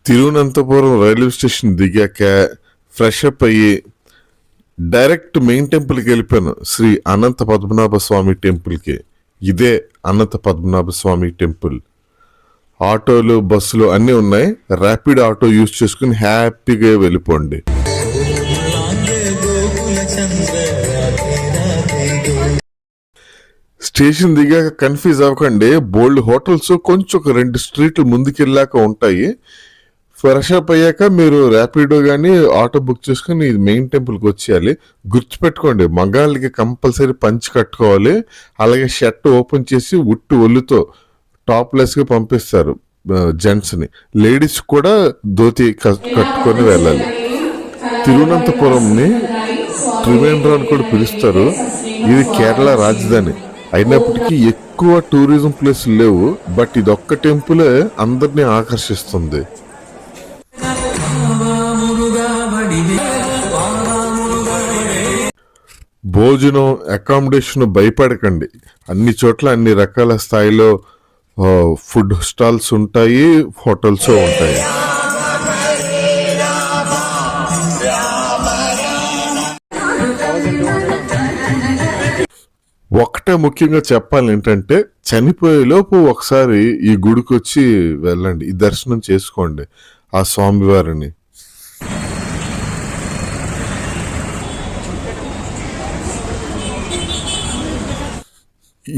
Thiruvananthapuram railway station దిగాక fresh up అయ్యి direct main టెంపుల్కి వెళ్ళిపోయాను, శ్రీ అనంత పద్మనాభ స్వామి టెంపుల్కి. ఇదే అనంత పద్మనాభ స్వామి టెంపుల్. ఆటోలు బస్సులు అన్నీ ఉన్నాయి. ర్యాపిడ్ ఆటో యూజ్ చేసుకుని హ్యాపీగా వెళ్ళిపోండి. స్టేషన్ దిగాక కన్ఫ్యూజ్ అవ్వకండి. బోల్డ్ హోటల్స్ కొంచెం 2 స్ట్రీట్లు ముందుకెళ్ళాక ఉంటాయి. ఫ్రెష్ అప్ అయ్యాక మీరు ర్యాపిడో కానీ ఆటో బుక్ చేసుకుని మెయిన్ టెంపుల్కి వచ్చేయాలి. గుర్తుపెట్టుకోండి, మగాళ్ళకి కంపల్సరీ పంచి కట్టుకోవాలి. అలాగే షర్ట్ ఓపెన్ చేసి ఒళ్ళుతో టాప్లెస్గా పంపిస్తారు జెంట్స్ని. లేడీస్ కూడా ధోతి కట్టుకొని వెళ్ళాలి. తిరువనంతపురంని త్రివేంద్ర అని కూడా పిలుస్తారు. ఇది కేరళ రాజధాని అయినప్పటికీ ఎక్కువ టూరిజం ప్లేసులు లేవు. బట్ ఇది ఒక్క టెంపులే అందరినీ ఆకర్షిస్తుంది. భోజనం, అకామిడేషన్ భయపడకండి. అన్ని చోట్ల అన్ని రకాల స్థాయిలో ఫుడ్ స్టాల్స్ ఉంటాయి, హోటల్స్ ఉంటాయి. ఒకటే ముఖ్యంగా చెప్పాలి ఏంటంటే, చనిపోయేలోపు ఒకసారి ఈ గుడికి వచ్చి వెళ్ళండి, ఈ దర్శనం చేసుకోండి ఆ స్వామివారిని.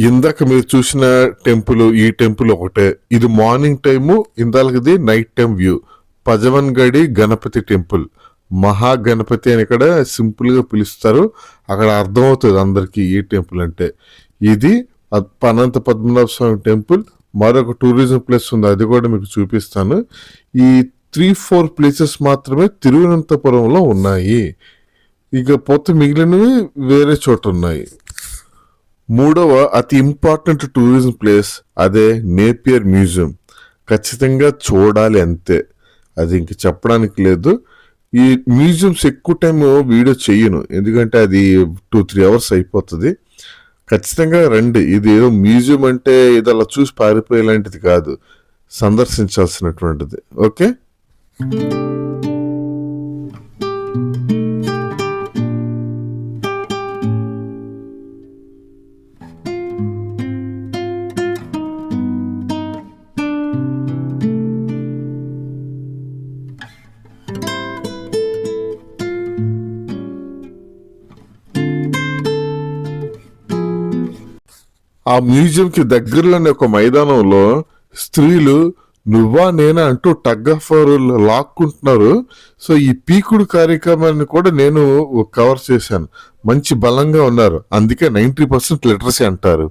ఇందాక మీరు చూసిన టెంపుల్ ఈ టెంపుల్ ఒకటే. ఇది మార్నింగ్ టైము, ఇందాకది night time view. Pazhavangadi Ganapathi temple, Mahaganapathi అని ఇక్కడ సింపుల్ గా పిలుస్తారు. అక్కడ అర్థమవుతుంది అందరికి ఈ టెంపుల్ అంటే. ఇది అనంత పద్మనాభ స్వామి టెంపుల్. మరొక టూరిజం ప్లేస్ ఉంది, అది కూడా మీకు చూపిస్తాను. ఈ 3-4 ప్లేసెస్ మాత్రమే తిరువనంతపురంలో ఉన్నాయి. ఇకపోతే మిగిలినవి వేరే చోట ఉన్నాయి. మూడవ అతి ఇంపార్టెంట్ టూరిజం ప్లేస్ అదే నేపియర్ మ్యూజియం. ఖచ్చితంగా చూడాలి, అంతే, అది ఇంక చెప్పడానికి లేదు. ఈ మ్యూజియంస్ ఎక్కువ టైం వీడియో చెయ్యను, ఎందుకంటే అది 2-3 అవర్స్ అయిపోతుంది. ఖచ్చితంగా రండి. ఇది ఏదో మ్యూజియం అంటే ఇది అలా చూసి పారిపోయేలాంటిది కాదు, సందర్శించాల్సినటువంటిది. ఓకే. ఆ మ్యూజియంకి దగ్గరలోనే ఒక మైదానంలో స్త్రీలు నువ్వా నేనా అంటూ టగ్ ఆఫ్ వార్ లాక్కుంటున్నారు. సో ఈ పీకుడు కార్యక్రమాన్ని కూడా నేను కవర్ చేశాను. మంచి బలంగా ఉన్నారు, అందుకే 90% లిటరసీ అంటారు.